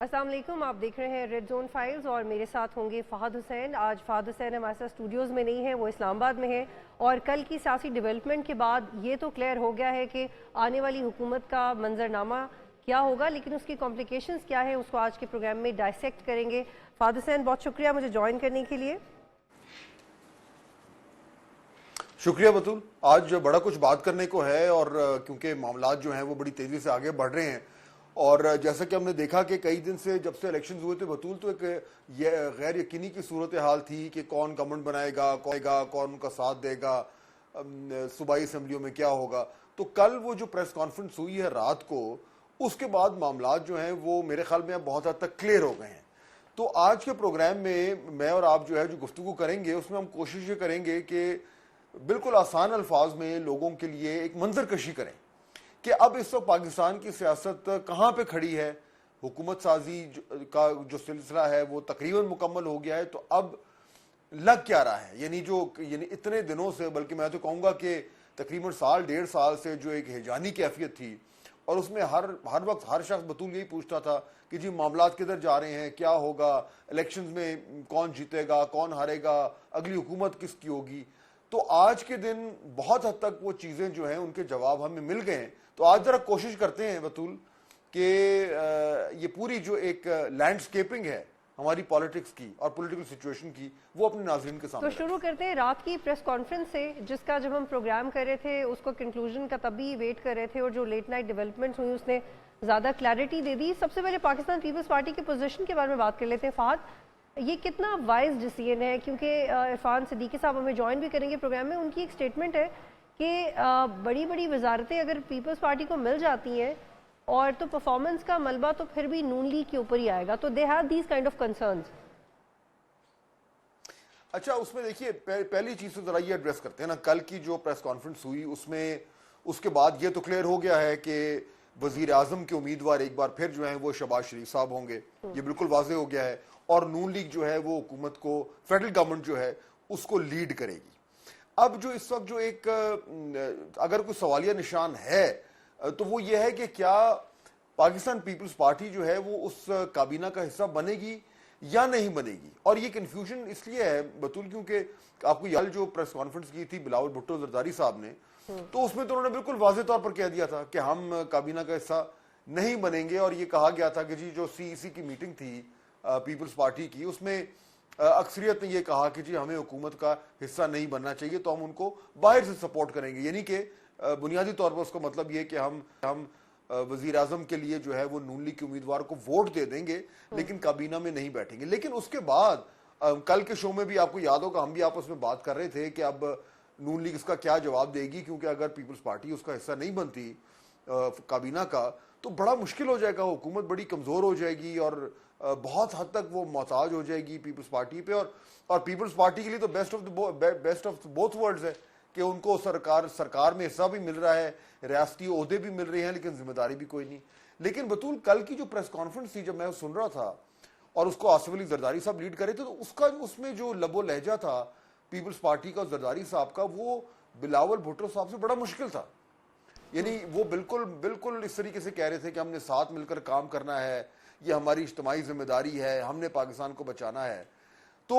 السلام علیکم، آپ دیکھ رہے ہیں ریڈ زون فائلز اور میرے ساتھ ہوں گے فہد حسین۔ آج فہد حسین ہمارے ساتھ اسٹوڈیوز میں نہیں ہیں، وہ اسلام آباد میں ہیں، اور کل کی سیاسی ڈیولپمنٹ کے بعد یہ تو کلیئر ہو گیا ہے کہ آنے والی حکومت کا منظرنامہ کیا ہوگا، لیکن اس کی کمپلیکیشنز کیا ہیں اس کو آج کے پروگرام میں ڈائسیکٹ کریں گے۔ فہد حسین بہت شکریہ مجھے جوائن کرنے کے لیے۔ شکریہ بطول، آج بڑا کچھ بات کرنے کو ہے، اور کیونکہ معاملات جو ہیں وہ بڑی تیزی سے آگے بڑھ رہے ہیں، اور جیسا کہ ہم نے دیکھا کہ کئی دن سے جب سے الیکشنز ہوئے تھے بطول، تو ایک غیر یقینی کی صورتحال تھی کہ کون گورنمنٹ بنائے گا، کون ان کا ساتھ دے گا، صوبائی اسمبلیوں میں کیا ہوگا۔ تو کل وہ جو پریس کانفرنس ہوئی ہے رات کو، اس کے بعد معاملات جو ہیں وہ میرے خیال میں اب بہت حد تک کلیئر ہو گئے ہیں۔ تو آج کے پروگرام میں میں اور آپ جو ہے جو گفتگو کریں گے، اس میں ہم کوشش یہ کریں گے کہ بالکل آسان الفاظ میں لوگوں کے لیے ایک منظر کشی کریں کہ اب اس وقت پاکستان کی سیاست کہاں پہ کھڑی ہے۔ حکومت سازی کا جو سلسلہ ہے وہ تقریباً مکمل ہو گیا ہے، تو اب لگ کیا رہا ہے، یعنی اتنے دنوں سے، بلکہ میں تو کہوں گا کہ تقریباً سال ڈیڑھ سال سے جو ایک ہیجانی کیفیت تھی، اور اس میں ہر وقت ہر شخص بطول یہی پوچھتا تھا کہ جی معاملات کدھر جا رہے ہیں، کیا ہوگا، الیکشنز میں کون جیتے گا، کون ہارے گا، اگلی حکومت کس کی ہوگی۔ تو آج کے دن بہت حد تک وہ چیزیں جو ہیں ان کے جواب ہمیں مل گئے ہیں۔ تو آج ذرا کوشش کرتے ہیں بطول کہ یہ پوری جو ایک لینڈسکیپنگ ہے ہماری پالیٹکس کی اور پولیٹیکل سچویشن کی، وہ اپنے ناظرین کے سامنے تو شروع کرتے ہیں رات کی پریس کانفرنس سے، جس کا جب ہم پروگرام کر رہے تھے اس کو کنکلوژن کا تب بھی ویٹ کر رہے تھے، اور جو لیٹ نائٹ ڈیولپمنٹس ہوئی اس نے زیادہ کلیئرٹی دے دی۔ سب سے پہلے پاکستان پیپلز پارٹی کی پوزیشن کے بارے میں بات کر لیتے ہیں۔ فہد، یہ کتنا وائز ڈیسیژن ہے؟ کیونکہ عرفان صدیقی صاحب ہمیں جوائن بھی کریں گے پروگرام میں، ان کی ایک سٹیٹمنٹ ہے کہ بڑی بڑی وزارتیں اگر پیپلز پارٹی کو مل جاتی ہیں اور تو پرفارمنس کا ملبہ تو پھر بھی نون لیگ کے اوپر ہی آئے گا، تو they have these kind of concerns. اچھا، اس میں دیکھیے پہلی چیز تو ذرا یہ ایڈریس کرتے ہیں نا، کل کی جو پریس کانفرنس ہوئی اس کے بعد یہ تو کلیئر ہو گیا ہے کہ وزیر اعظم کے امیدوار ایک بار پھر جو ہیں وہ شہباز شریف صاحب ہوں گے، یہ بالکل واضح ہو گیا ہے، اور نون لیگ جو ہے وہ حکومت کو، فیڈرل گورنمنٹ جو ہے اس کو لیڈ کرے گی۔ اب جو اس وقت جو ایک اگر کوئی سوالیہ نشان ہے تو وہ یہ ہے کہ کیا پاکستان پیپلز پارٹی جو ہے وہ اس کابینہ کا حصہ بنے گی یا نہیں بنے گی۔ اور یہ کنفیوژن اس لیے ہے بطول کیونکہ آپ کو یاد جو پریس کانفرنس کی تھی بلاول بھٹو زرداری صاحب نے، تو اس میں تو انہوں نے بالکل واضح طور پر کہہ دیا تھا کہ ہم کابینہ کا حصہ نہیں بنیں گے، اور یہ کہا گیا تھا کہ جی جو سی ای سی کی میٹنگ تھی پیپلز پارٹی کی، اس میں اکثریت نے یہ کہا کہ جی ہمیں حکومت کا حصہ نہیں بننا چاہیے، تو ہم ان کو باہر سے سپورٹ کریں گے۔ یعنی کہ بنیادی طور پر اس کا مطلب یہ کہ ہم وزیر اعظم کے لیے جو ہے وہ نون لیگ کے امیدوار کو ووٹ دے دیں گے، لیکن کابینہ میں نہیں بیٹھیں گے۔ لیکن اس کے بعد کل کے شو میں بھی آپ کو یاد ہوگا، ہم بھی آپس میں بات کر رہے تھے کہ اب نون لیگ اس کا کیا جواب دے گی، کیونکہ اگر پیپلز پارٹی اس کا حصہ نہیں بنتی کابینہ کا، تو بڑا مشکل ہو جائے گا، حکومت بڑی کمزور ہو جائے گی، اور بہت حد تک وہ محتاج ہو جائے گی پیپلز پارٹی پہ، اور پیپلز پارٹی کے لیے تو بیسٹ آف بوتھ ورلڈز ہے کہ ان کو سرکار میں حصہ بھی مل رہا ہے، ریاستی عہدے بھی مل رہے ہیں، لیکن ذمہ داری بھی کوئی نہیں۔ لیکن بطول کل کی جو پریس کانفرنس تھی، جب میں سن رہا تھا، اور اس کو آصف علی زرداری صاحب لیڈ کرے تھے، تو اس میں جو لب و لہجہ تھا پیپلز پارٹی کا اور زرداری صاحب کا، وہ بلاول بھٹو صاحب سے بڑا مشکل تھا۔ یعنی وہ بالکل اس طریقے سے کہہ رہے تھے کہ ہم نے ساتھ مل کر کام کرنا ہے، یہ ہماری اجتماعی ذمہ داری ہے، ہم نے پاکستان کو بچانا ہے۔ تو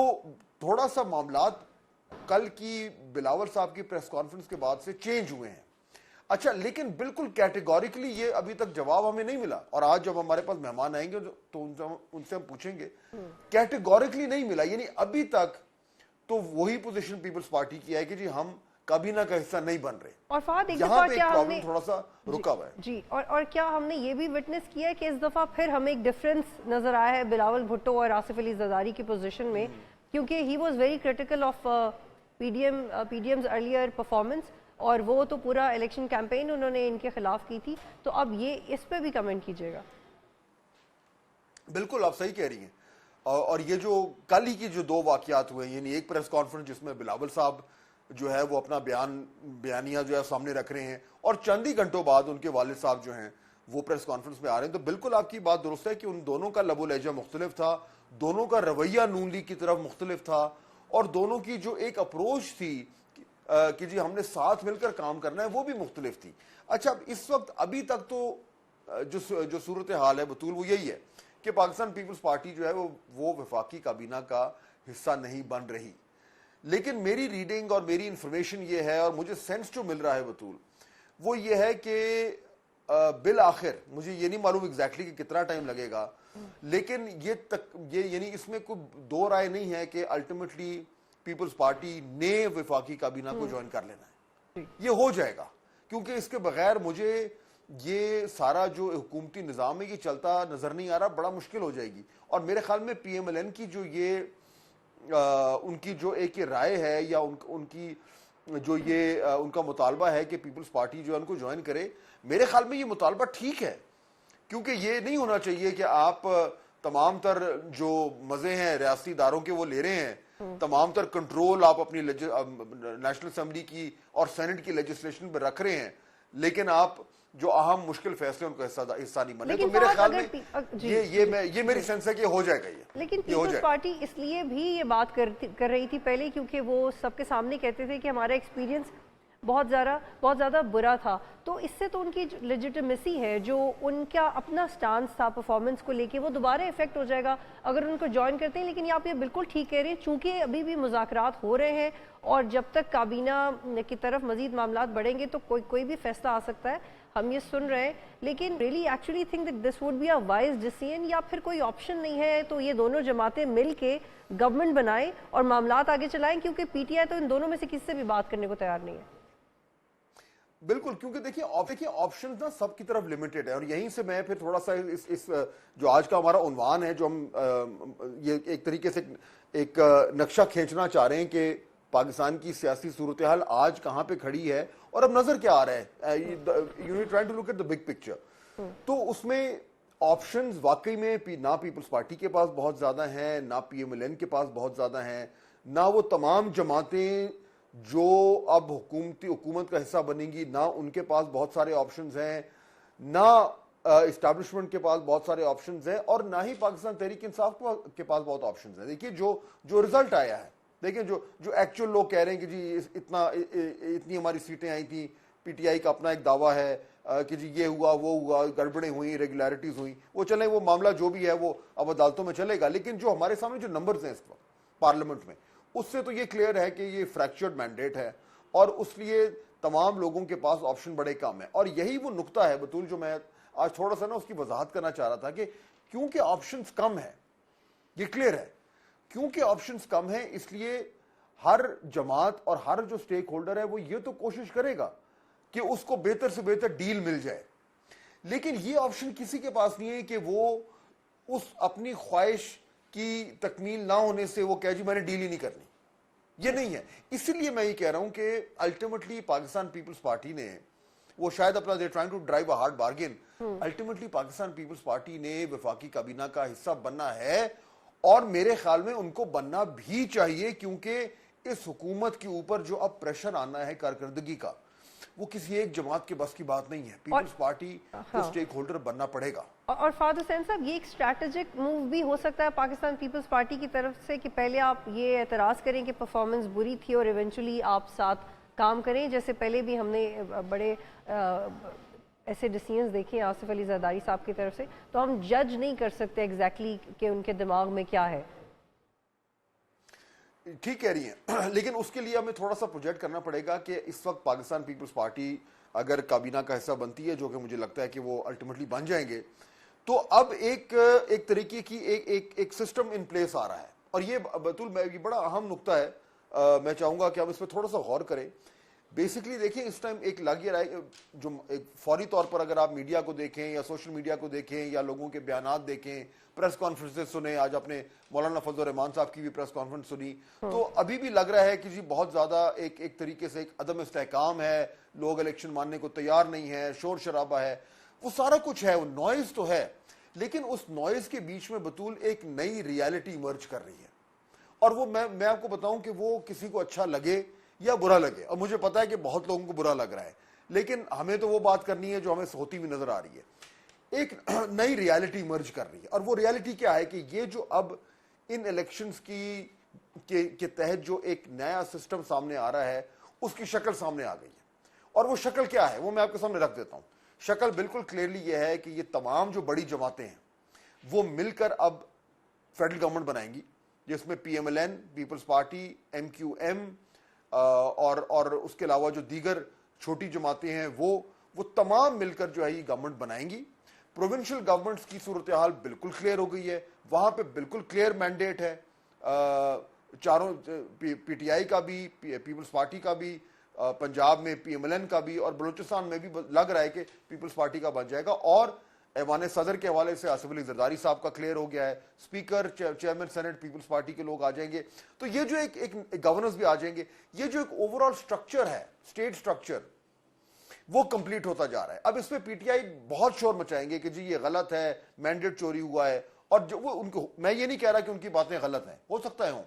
تھوڑا سا معاملات کل کی بلاول صاحب کی پریس کانفرنس کے بعد سے چینج ہوئے ہیں۔ اچھا، لیکن بالکل کیٹیگوریکلی یہ ابھی تک جواب ہمیں نہیں ملا، اور آج جب ہمارے پاس مہمان آئیں گے تو ان سے ہم پوچھیں گے، کیٹیگوریکلی نہیں ملا۔ یعنی ابھی تک تو وہی پوزیشن پیپلز پارٹی کی ہے کہ جی ہم کابینہ کا حصہ نہیں بن رہے، اور فہد ایک یہاں دفعہ پہ کیا ایک ہم پرابلم نے تھوڑا سا رکا ہوا ہے جی اور کیا ہم نے یہ بھی وٹنس کیا ہے کہ اس دفعہ پھر ہمیں ایک ڈفرینس نظر آیا ہے بلاول بھٹو اور آصف علی زرداری کی پوزیشن میں، کیونکہ he was very critical of P D M's earlier performance, اور وہ تو پورا الیکشن کیمپین انہوں نے ان کے خلاف کی تھی۔ تو اب یہ اس پہ بھی کمنٹ کیجیے گا۔ بالکل آپ صحیح کہہ رہی ہیں، اور یہ جو کل ہی کی جو دو واقعات ہوئے، یعنی ایک پریس کانفرنس جس میں بلاول صاحب جو ہے وہ اپنا بیانیہ جو ہے سامنے رکھ رہے ہیں، اور چند ہی گھنٹوں بعد ان کے والد صاحب جو ہیں وہ پریس کانفرنس میں آ رہے ہیں، تو بالکل آپ کی بات درست ہے کہ ان دونوں کا لب و لہجہ مختلف تھا، دونوں کا رویہ نون لیگ کی طرف مختلف تھا، اور دونوں کی جو ایک اپروچ تھی کہ جی ہم نے ساتھ مل کر کام کرنا ہے، وہ بھی مختلف تھی۔ اچھا، اب اس وقت ابھی تک تو جو صورتحال ہے بطول وہ یہی ہے کہ پاکستان پیپلز پارٹی جو ہے وہ وفاقی کابینہ کا حصہ نہیں بن رہی. لیکن میری ریڈنگ اور میری انفارمیشن یہ ہے اور مجھے سینس جو مل رہا ہے بطول وہ یہ ہے کہ بالآخر مجھے یہ نہیں معلوم ایگزیکٹلی کہ کتنا ٹائم لگے گا, لیکن یہ یعنی اس میں کوئی دو رائے نہیں ہے کہ الٹیمیٹلی پیپلز پارٹی نے وفاقی کابینہ کو جوائن کر لینا ہے. یہ ہو جائے گا, کیونکہ اس کے بغیر مجھے یہ سارا جو حکومتی نظام ہے یہ چلتا نظر نہیں آ رہا, بڑا مشکل ہو جائے گی. اور میرے خیال میں پی ایم ایل این کی جو یہ ان کی جو ایک رائے ہے یا ان کی جو یہ ان کا مطالبہ ہے کہ پیپلز پارٹی جو ہے ان کو جوائن کرے, میرے خیال میں یہ مطالبہ ٹھیک ہے, کیونکہ یہ نہیں ہونا چاہیے کہ آپ تمام تر جو مزے ہیں ریاستی اداروں کے وہ لے رہے ہیں, تمام تر کنٹرول آپ اپنی نیشنل اسمبلی کی اور سینٹ کی لیجسلیشن پہ رکھ رہے ہیں, لیکن آپ جو اہم مشکل فیصلے ان کا حصہ نہیں بنے. تو میرے خیال میں یہ میری سینس ہے کہ ہو جائے گا. لیکن پیپلز پارٹی اس لیے بھی یہ بات کر رہی تھی پہلے کیونکہ وہ سب کے سامنے کہتے تھے کہ ہمارا ایکسپیرینس بہت زیادہ برا تھا, تو اس سے تو ان کی لیجیٹمیسی ہے, جو ان کا اپنا سٹانس تھا پرفارمنس کو لے کے, وہ دوبارہ افیکٹ ہو جائے گا اگر ان کو جوائن کرتے ہیں. لیکن آپ یہ بالکل ٹھیک کہہ رہے ہیں, چونکہ ابھی بھی مذاکرات ہو رہے ہیں اور جب تک کابینہ کی طرف مزید معاملات بڑھیں گے تو کوئی بھی فیصلہ آ سکتا ہے, ہم یہ سن رہے ہیں. لیکن really actually think that this would be a wise decision, یا پھر کوئی آپشن نہیں ہے تو یہ دونوں جماعتیں مل کے گورنمنٹ بنائیں اور معاملات آگے چلائیں, کیونکہ پی ٹی آئی تو ان دونوں میں سے کسی سے بھی بات کرنے کو تیار نہیں ہے. بالکل, کیونکہ دیکھیے آپشنز نا سب کی طرف لمیٹڈ ہے, اور یہیں سے میں پھر تھوڑا سا اس جو آج کا ہمارا عنوان ہے, جو ہم یہ ایک طریقے سے ایک نقشہ کھینچنا چاہ رہے ہیں کہ پاکستان کی سیاسی صورتحال آج کہاں پہ کھڑی ہے اور اب نظر کیا آ رہا ہے, you trying to look at the big picture. تو اس میں آپشنز واقعی میں نہ پیپلز پارٹی کے پاس بہت زیادہ ہیں, نہ پی ایم ایل این کے پاس بہت زیادہ ہیں, نہ وہ تمام جماعتیں جو اب حکومت کا حصہ بنیں گی نہ ان کے پاس بہت سارے آپشنز ہیں, نہ اسٹیبلشمنٹ کے پاس بہت سارے آپشنز ہیں, اور نہ ہی پاکستان تحریک انصاف کے پاس بہت آپشنز ہیں. دیکھیے جو رزلٹ آیا ہے, دیکھیں جو ایکچوئل لوگ کہہ رہے ہیں کہ جی اتنی ہماری سیٹیں آئی تھیں, پی ٹی آئی کا اپنا ایک دعویٰ ہے کہ جی یہ ہوا وہ ہوا, گڑبڑیں ہوئیں, ریگولیرٹیز ہوئیں, وہ چلیں وہ معاملہ جو بھی ہے وہ اب عدالتوں میں چلے گا. لیکن جو ہمارے سامنے جو نمبرز ہیں اس وقت پارلیمنٹ میں, اس سے تو یہ کلیئر ہے کہ یہ فریکچرڈ مینڈیٹ ہے, اور اس لیے تمام لوگوں کے پاس آپشن بڑے کم ہیں. اور یہی وہ نقطہ ہے بطول جو میں آج تھوڑا سا نا اس کی وضاحت کرنا چاہ رہا تھا کہ کیونکہ آپشنز کم ہیں, یہ کلیئر ہے, کیونکہ آپشنز کم ہیں اس لیے ہر جماعت اور ہر جو سٹیک ہولڈر ہے وہ یہ تو کوشش کرے گا کہ اس کو بہتر سے بہتر ڈیل مل جائے. لیکن یہ آپشن کسی کے پاس نہیں ہے کہ وہ اس اپنی خواہش کی تکمیل نہ ہونے سے وہ کہہ جی میں نے ڈیل ہی نہیں کرنی, یہ نہیں ہے. اسی لیے میں یہ کہہ رہا ہوں کہ الٹیمیٹلی پاکستان پیپلز پارٹی نے وہ شاید اپنا they trying to drive a hard bargain, ultimately Pakistan Peoples Party نے وفاقی کابینہ کا حصہ بننا ہے, اور میرے خیال میں ان کو بننا بھی چاہیے, کیونکہ اس حکومت کے اوپر جو اب پریشر آنا ہے کارکردگی کا وہ کسی ایک جماعت کے بس کی بات نہیں ہے. پیپلز پارٹی کو سٹیک ہولڈر بننا پڑے گا. اور فادر حسین صاحب یہ ایک اسٹریٹجک موو بھی ہو سکتا ہے پاکستان پیپلز پارٹی کی طرف سے کہ پہلے آپ یہ اعتراض کریں کہ پرفارمنس بری تھی اور ایونچولی آپ ساتھ کام کریں, جیسے پہلے بھی ہم نے بڑے ایسے ڈیسیژنز دیکھے آصف علی زرداری صاحب کی طرف سے, تو ہم جج نہیں کر سکتے ایگزیکٹلی کہ ان کے دماغ میں کیا ہے. ٹھیک کہہ رہی ہیں, لیکن اس کے لیے ہمیں تھوڑا سا پروجیکٹ کرنا پڑے گا کہ اس وقت پاکستان پیپلز پارٹی اگر کابینہ کا حصہ بنتی ہے, جو کہ مجھے لگتا ہے کہ وہ الٹیمیٹلی بن جائیں گے, تو اب ایک طریقے کی ایک سسٹم ان پلیس آ رہا ہے. اور یہ بطول یہ بڑا اہم نقطہ ہے, میں چاہوں گا کہ ہم اس پہ تھوڑا سا غور کریں. بیسکلی دیکھیں اس ٹائم ایک لگ یہ رہا ہے جو ایک فوری طور پر اگر آپ میڈیا کو دیکھیں یا سوشل میڈیا کو دیکھیں یا لوگوں کے بیانات دیکھیں, پریس کانفرنسز سنیں, آج اپنے مولانا فضل الرحمان صاحب کی بھی پریس کانفرنس سنی, تو ابھی بھی لگ رہا ہے کہ جی بہت زیادہ ایک طریقے سے ایک عدم استحکام ہے, لوگ الیکشن ماننے کو تیار نہیں ہیں, شور شرابہ ہے, وہ سارا کچھ ہے, وہ نوائز تو ہے, لیکن اس نوائز کے بیچ میں بطول ایک نئی ریالٹی ایمرج کر رہی ہے. اور وہ میں آپ کو بتاؤں کہ وہ کسی کو اچھا لگے یا برا لگے, اور مجھے پتا ہے کہ بہت لوگوں کو برا لگ رہا ہے, لیکن ہمیں تو وہ بات کرنی ہے جو ہمیں ہوتی ہوئی نظر آ رہی ہے. ایک نئی ریالٹی ایمرج کر رہی ہے, اور وہ ریالٹی کیا ہے کہ یہ جو اب ان الیکشنز کے تحت جو ایک نیا سسٹم سامنے آ رہا ہے اس کی شکل سامنے آ گئی ہے. اور وہ شکل کیا ہے وہ میں آپ کے سامنے رکھ دیتا ہوں. شکل بالکل کلیئرلی یہ ہے کہ یہ تمام جو بڑی جماعتیں ہیں وہ مل کر اب فیڈرل گورنمنٹ بنائیں گی جس میں PMLN, پیپلز پارٹی, MQM اور اس کے علاوہ جو دیگر چھوٹی جماعتیں ہیں وہ تمام مل کر جو ہے یہ گورنمنٹ بنائیں گی. پروونشل گورنمنٹس کی صورتحال بالکل کلیئر ہو گئی ہے, وہاں پہ بالکل کلیئر مینڈیٹ ہے چاروں, PTI کا بھی, پیپلز پارٹی کا بھی, پنجاب میں PMLN کا بھی, اور بلوچستان میں بھی لگ رہا ہے کہ پیپلز پارٹی کا بن جائے گا. اور ایوان صدر کے حوالے سے آصف علی زرداری صاحب کا کلیئر ہو گیا ہے, speaker chairman senate Peoples Party کے لوگ آ جائیں گے. تو یہ جو ایک گورننس بھی آ جائیں گے, یہ جو ایک اوور آل اسٹرکچر ہے, اسٹیٹ اسٹرکچر, وہ کمپلیٹ ہوتا جا رہا ہے. اب اس پہ PTI بہت شور مچائیں گے کہ جی یہ غلط ہے, مینڈیٹ چوری ہوا ہے, اور جو وہ ان کو, میں یہ نہیں کہہ رہا کہ ان کی باتیں غلط ہیں, ہو سکتا ہے ہوں,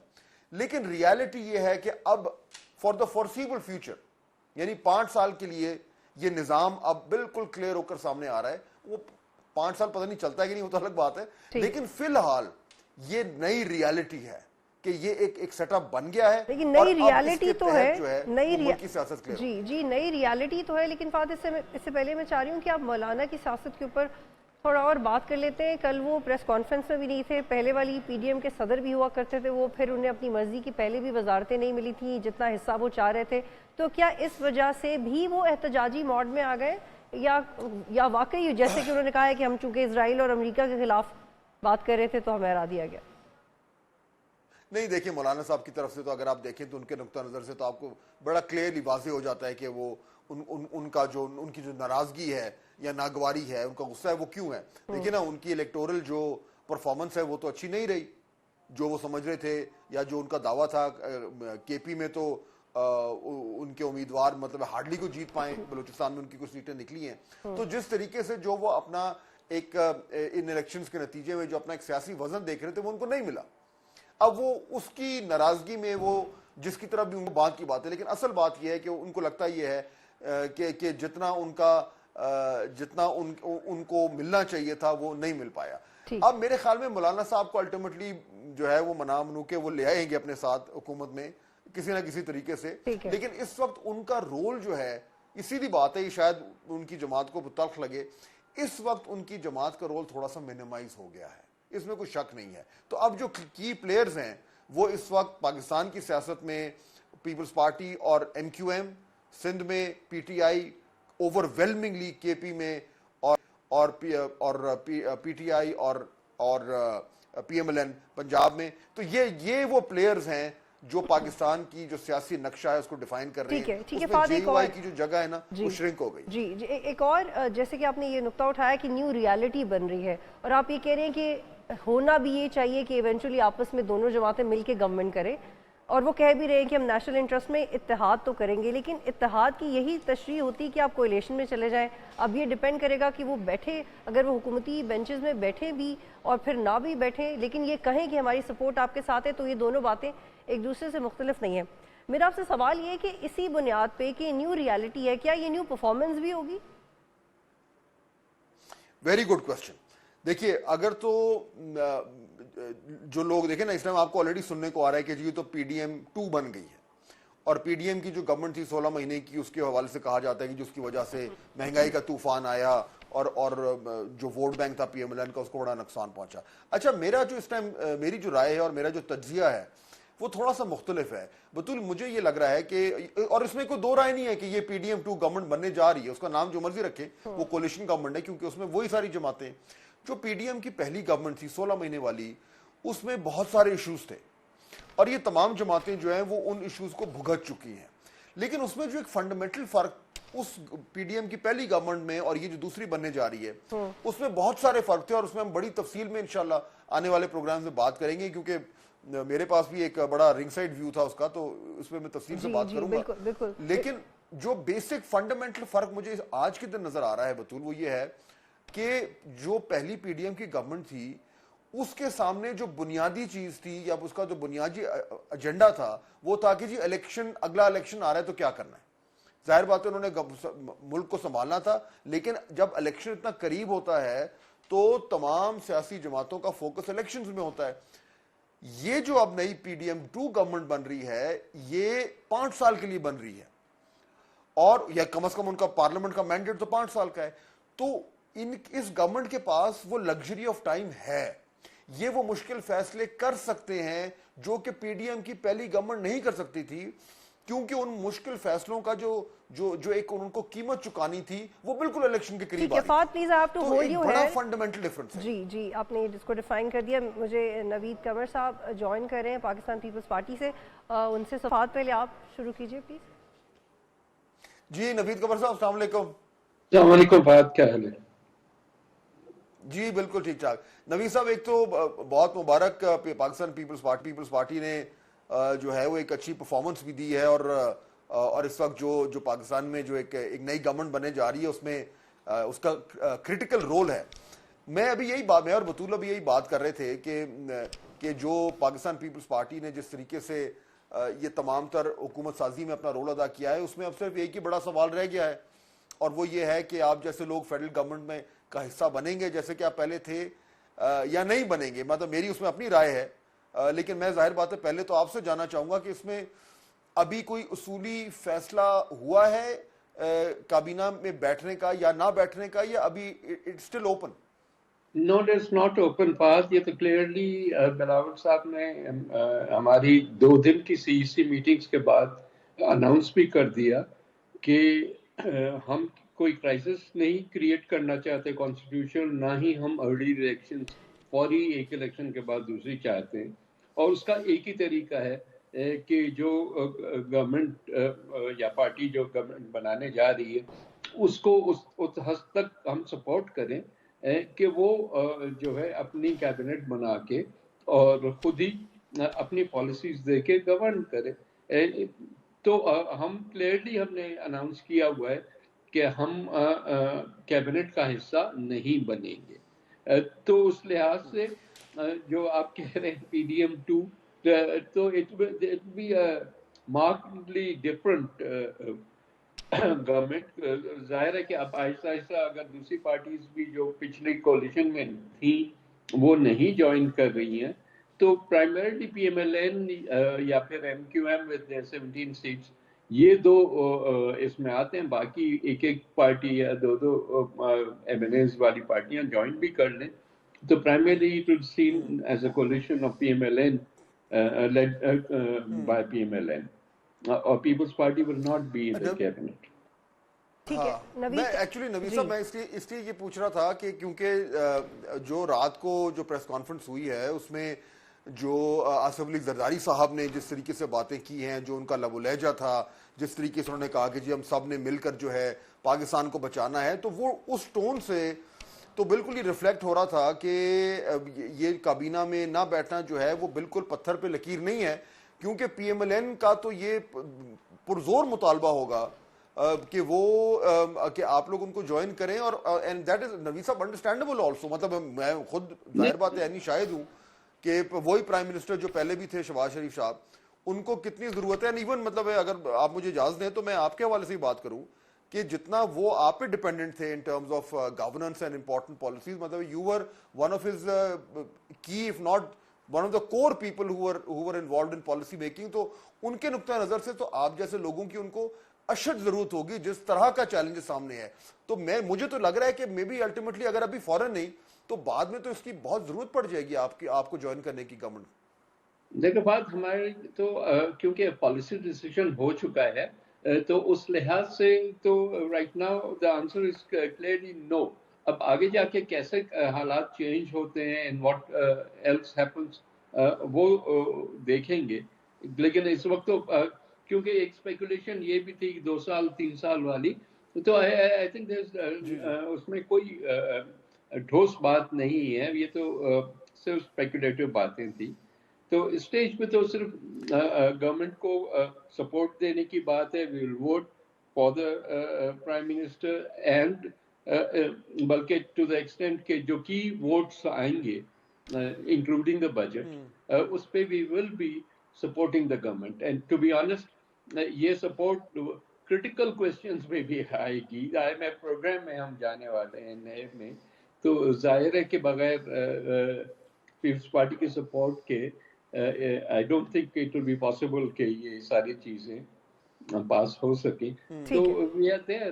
لیکن ریالٹی یہ ہے کہ اب فار دا فورسیبل فیوچر, یعنی 5 سال کے لیے یہ نظام اب بالکل کلیئر ہو کر سامنے آ رہا ہے. وہ 5 سال پتہ نہیں چلتا ہے کہ نہیں, وہ تو الگ بات ہے, لیکن فی الحال یہ نئی ریالٹی ہے کہ یہ ایک سیٹ اپ بن گیا ہے. لیکن نئی ریالٹی تو ہے, جی نئی ریالٹی تو ہے, لیکن فہد اس سے پہلے میں چاہ رہی ہوں کہ آپ مولانا کی سیاست کے اوپر تھوڑا اور بات کر لیتے ہیں. کل وہ پریس کانفرنس میں بھی نہیں تھے, پہلے والی PDM کے صدر بھی ہوا کرتے تھے, وہ پھر انہیں اپنی مرضی کی پہلے بھی وزارتیں نہیں ملی تھیں جتنا حصہ وہ چاہ رہے تھے. تو کیا اس وجہ سے بھی وہ احتجاجی موڈ میں آ گئے, یا واقعی جیسے کہ انہوں نے کہا ہے کہ ہم چونکہ اسرائیل اور امریکہ کے خلاف بات کر رہے تھے تو ہمیں ہرا دیا گیا؟ نہیں, دیکھیں مولانا صاحب کی طرف سے تو اگر آپ دیکھیں تو ان کے نقطہ نظر سے تو آپ کو بڑا کلیئرلی واضح ہو جاتا ہے کہ وہ ان کی جو ناراضگی ہے یا ناگواری ہے, ان کا غصہ ہے, وہ کیوں ہے. دیکھیں نا, ان کی الیکٹورل جو پرفارمنس ہے وہ تو اچھی نہیں رہی جو وہ سمجھ رہے تھے, یا جو ان کا دعویٰ تھا. KP میں تو ان کے امیدوار مطلب ہارڈلی کو جیت پائیں, بلوچستان میں ان کی کچھ سیٹیں نکلی ہیں. تو جس طریقے سے جو وہ اپنا ایک ان الیکشنز کے نتیجے میں جو اپنا ایک سیاسی وزن دیکھ رہے تھے وہ ان کو نہیں ملا. اب وہ اس کی ناراضگی میں وہ جس کی طرف بھی ان کو بات کی بات ہے, لیکن اصل بات یہ ہے کہ ان کو لگتا یہ ہے کہ جتنا ان کو ملنا چاہیے تھا وہ نہیں مل پایا. اب میرے خیال میں مولانا صاحب کو الٹیمیٹلی جو ہے وہ منا منو کے وہ لے آئیں گے اپنے ساتھ حکومت میں کسی نہ کسی طریقے سے, لیکن اس وقت ان کا رول جو ہے, یہ سیدھی بات ہے, یہ شاید ان کی جماعت کو تلخ لگے, اس وقت ان کی جماعت کا رول تھوڑا سا مینیمائز ہو گیا ہے, اس میں کوئی شک نہیں ہے. تو اب جو کی پلیئرز ہیں وہ اس وقت پاکستان کی سیاست میں پیپلز پارٹی اور MQM, سندھ میں PTI, اوور ویلمنگلی KP میں, اور PTI اور PMLN پنجاب میں. تو یہ وہ پلیئرز ہیں جو پاکستان کی جو سیاسی نقشہ ہے اس کو ڈیفائن کر رہے ہیں. اس میں JUI کی جو جگہ ہے نا وہ شرنک ہو گئی. جی ایک اور جیسے کہ آپ نے یہ نقطہ اٹھایا کہ نیو ریالٹی بن رہی ہے, اور آپ یہ کہہ رہے ہیں کہ ہونا بھی یہ چاہیے کہ ایونچولی آپس میں دونوں جماعتیں مل کے گورنمنٹ کریں, اور وہ کہہ بھی رہے ہیں کہ ہم نیشنل انٹرسٹ میں اتحاد تو کریں گے, لیکن اتحاد کی یہی تشریح ہوتی کہ آپ کولیشن میں چلے جائیں. اب یہ ڈیپینڈ کرے گا کہ وہ بیٹھے, اگر وہ حکومتی بینچز میں بیٹھیں بھی اور پھر نہ بھی بیٹھیں, لیکن یہ کہیں کہ ہماری سپورٹ آپ کے ساتھ ہے, تو یہ دونوں باتیں ایک دوسرے سے مختلف نہیں ہیں. میرا آپ سے سوال یہ ہے کہ اسی بنیاد پہ کہ نیو ریالٹی ہے, کیا یہ نیو پرفارمنس بھی ہوگی؟ Very good question. دیکھیے, اگر تو جو لوگ دیکھیں نا, اس ٹائم آپ کو آلریڈی سننے کو آ رہا ہے کہ جی تو PDM 2 بن گئی ہے, اور PDM کی جو گورنمنٹ تھی 16 مہینے کی, اس کے حوالے سے کہا جاتا ہے کہ جس کی وجہ سے مہنگائی کا طوفان آیا اور جو ووٹ بینک تھا PMLN کا اس کو بڑا نقصان پہنچا. اچھا, میرا جو اس ٹائم میری جو رائے ہے اور میرا جو تجزیہ ہے وہ تھوڑا سا مختلف ہے. بطول مجھے یہ لگ رہا ہے کہ, اور اس میں کوئی دو رائے نہیں ہے کہ یہ PDM 2 گورنمنٹ بننے جا رہی ہے, اس کا نام جو مرضی رکھے, وہ کولیشن گورنمنٹ ہے, کیونکہ اس میں وہی ساری جماعتیں جو PDM کی پہلی گورنمنٹ تھی 16 مہینے والی, اس میں بہت سارے ایشوز تھے, اور یہ تمام جماعتیں جو ہیں وہ ان ایشوز کو بھگت چکی ہیں. لیکن اس میں جو ایک فنڈامنٹل فرق اس PDM کی پہلی گورنمنٹ میں اور یہ جو دوسری بننے جا رہی ہے, اس میں بہت سارے فرق تھے, اور اس میں ہم بڑی تفصیل میں انشاءاللہ آنے والے پروگرام میں بات کریں گے, کیونکہ میرے پاس بھی ایک بڑا رنگ سائڈ ویو تھا اس کا, تو اس میں تفصیل سے بات کروں گا. لیکن جو بیسک فنڈامنٹل فرق مجھے آج کے دن نظر آ رہا ہے بطول, وہ یہ ہے کہ جو پہلی PDM کی گورنمنٹ تھی اس کے سامنے جو بنیادی چیز تھی یا اس کا جو بنیادی ایجنڈا تھا وہ تھا کہ جی الیکشن, اگلا الیکشن آ رہا ہے تو کیا کرنا ہے. ظاہر بات ہے انہوں نے ملک کو سنبھالنا تھا, لیکن جب الیکشن اتنا قریب ہوتا ہے تو تمام سیاسی جماعتوں کا فوکس الیکشنز میں ہوتا ہے. یہ جو اب نئی PDM 2 گورنمنٹ بن رہی ہے یہ 5 سال کے لیے بن رہی ہے, اور یا کم از کم ان کا پارلیمنٹ کا مینڈیٹ تو 5 سال کا ہے. تو اس گورنمنٹ کے پاس وہ لگژری آف ٹائم ہے, یہ وہ مشکل فیصلے کر سکتے ہیں جو کہ پی ڈی ایم کی پہلی گورنمنٹ نہیں کر سکتی تھی, کیونکہ ان مشکل فیصلوں کا جو ایک ان کو قیمت چکانی تھی وہ بالکل الیکشن کے قریب آ رہی فات پلیز آپ ٹو تو ہولڈ ایک یو بڑا ہے. فنڈامنٹل ڈفرنس ہے. جی جی آپ نے اس کو ڈیفائن کر دیا. مجھے نوید قمر صاحب جوائن کر رہے ہیں پاکستان پیپلز پارٹی سے, ان سے صفات پہلے آپ شروع کیجئے پلیز. جی نوید قمر صاحب السلام علیکم. السلام علیکم فہد, کیا حال ہے؟ جی بالکل ٹھیک ٹھاک. نوید صاحب ایک تو بہت مبارک, پاکستان پیپلز پارٹی نے جو ہے وہ ایک اچھی پرفارمنس بھی دی ہے, اور اس وقت جو پاکستان میں جو ایک نئی گورنمنٹ بننے جا رہی ہے اس میں اس کا کرٹیکل رول ہے. میں اور بطول ابھی یہی بات کر رہے تھے کہ جو پاکستان پیپلز پارٹی نے جس طریقے سے یہ تمام تر حکومت سازی میں اپنا رول ادا کیا ہے, اس میں اب صرف ایک ہی بڑا سوال رہ گیا ہے, اور وہ یہ ہے کہ آپ جیسے لوگ فیڈرل گورنمنٹ میں کا حصہ بنیں گے جیسے کہ آپ پہلے تھے یا نہیں بنیں گے. مطلب میری اس میں اپنی رائے ہے, لیکن میں ظاہر بات ہے پہلے تو آپ سے جاننا چاہوں گا کہ اس میں ابھی کوئی اصولی فیصلہ ہوا ہے کابینہ میں بیٹھنے کا یا نہ بیٹھنے کا, یا ابھی it's still open? No, it is not open pass. یہ تو کلیئرلی بلاول صاحب نے ہماری 2 دن کی سی ای سی میٹنگز کے بعد اناؤنس بھی کر دیا کہ ہم کوئی کرائسس نہیں کریٹ کرنا چاہتے کانسٹیٹیوشن, نہ ہی ہم ارلی الیکشن فوری ایک الیکشن کے بعد دوسری چاہتے ہیں. اور اس کا ایک ہی طریقہ ہے کہ جو گورنمنٹ یا پارٹی جو گورنمنٹ بنانے جا رہی ہے اس کو اس حد تک ہم سپورٹ کریں کہ وہ جو ہے اپنی کیبنٹ بنا کے اور خود ہی اپنی پالیسیز دے کے گورن کرے. تو ہم کلیئرلی ہم نے اناؤنس کیا ہوا ہے کہ ہم کیبنٹ کا حصہ نہیں بنیں گے. تو اس لحاظ سے جو آپ کہہ رہے ہیں پی ڈی ایم 2, تو it will be a markedly different government. ظاہر ہے کہ اب آہستہ آہستہ اگر دوسری پارٹیز بھی جو پچھلی کولیشن میں تھیں وہ نہیں جوائن کر رہی ہیں, تو primarily P M L N یا پھر M Q M with 17 seats, یہ 2 اس میں آتے ہیں. باقی ایک پارٹی یا 2 ایم ایل ایز والی پارٹیاں جوائن بھی کر لیں, تو primarily it will seen as a coalition of P M L N led by PMLN. Or People's Party will not be in the cabinet. میں ایکچولی نوید صاحب میں اس لیے یہ پوچھ رہا تھا کہ کیونکہ جو رات کو جو پریس کانفرنس ہوئی ہے اس میں جو آصف علی زرداری صاحب نے جس طریقے سے باتیں کی ہیں, جو ان کا لب و لہجہ تھا, جس طریقے سے انہوں نے کہا کہ جی ہم سب نے مل کر جو ہے پاکستان کو بچانا ہے, تو وہ اس ٹون سے تو بالکل ہی ریفلیکٹ ہو رہا تھا کہ یہ کابینہ میں نہ بیٹھنا جو ہے وہ بالکل پتھر پہ لکیر نہیں ہے, کیونکہ پی ایم ایل این کا تو یہ پرزور مطالبہ ہوگا کہ وہ کہ آپ لوگ ان کو جوائن کریں. اور اینڈ دیٹ از نوید صاحب انڈرسٹینڈیبل آلسو. مطلب میں خود ظاہر بات ہے شاہد ہوں کہ وہی پرائم منسٹر جو پہلے بھی تھے شہباز شریف صاحب, ان کو کتنی ضرورت ہے. ایون مطلب اگر آپ مجھے اجازت دیں تو میں آپ کے حوالے سے ہی بات کروں کہ جتنا وہ آپ پہ ڈیپینڈنٹ تھے in terms of governance and important policies, مطلب you were one of his key if not one of the core people who were involved in policy making, تو ان کے نقطہ نظر سے تو آپ جیسے لوگوں کی ان کو اشد ضرورت ہوگی جس طرح کا چیلنج سامنے ہے. تو مجھے تو لگ رہا ہے کہ مے بی الٹیمیٹلی اگر ابھی فوراً نہیں تو بعد میں تو اس کی بہت ضرورت پڑ جائے گی آپ کو جوائن کرنے کی گورنمنٹ. دیکھو بات ہماری تو کیونکہ پالیسی ڈیسیژن ہو چکا ہے, تو اس لحاظ سے تو right now the answer is clearly no. اب آگے جا کے کیسے حالات چینج ہوتے ہیں اینڈ واٹ ایلس ہیپنس وہ دیکھیں گے. لیکن اس وقت تو کیونکہ ایک اسپیکولیشن یہ بھی تھی 2 سال 3 سال والی, تو آئی تھنک اس میں کوئی ٹھوس بات نہیں ہے. یہ تو صرف اسپیکولیٹو باتیں تھیں. تو اسٹیج پہ تو صرف گورنمنٹ کو سپورٹ دینے کی بات ہے. We will vote for the prime minister and بلکہ ٹو دا ایکسٹینٹ کہ جو کی ووٹس آئیں گے انکلوڈنگ دا بجٹ, اس پہ we will be supporting the government. And to be honest یہ سپورٹ کرٹیکل کوشچنز میں بھی آئے گی. میں پروگرام میں ہم جانے والے ہیں نئے میں, تو ظاہر ہے کہ بغیر پیپلز پارٹی کے سپورٹ کے I don't think it will be possible کہ یہ ساری چیزیں پاس ہو سکیں. تو we are there.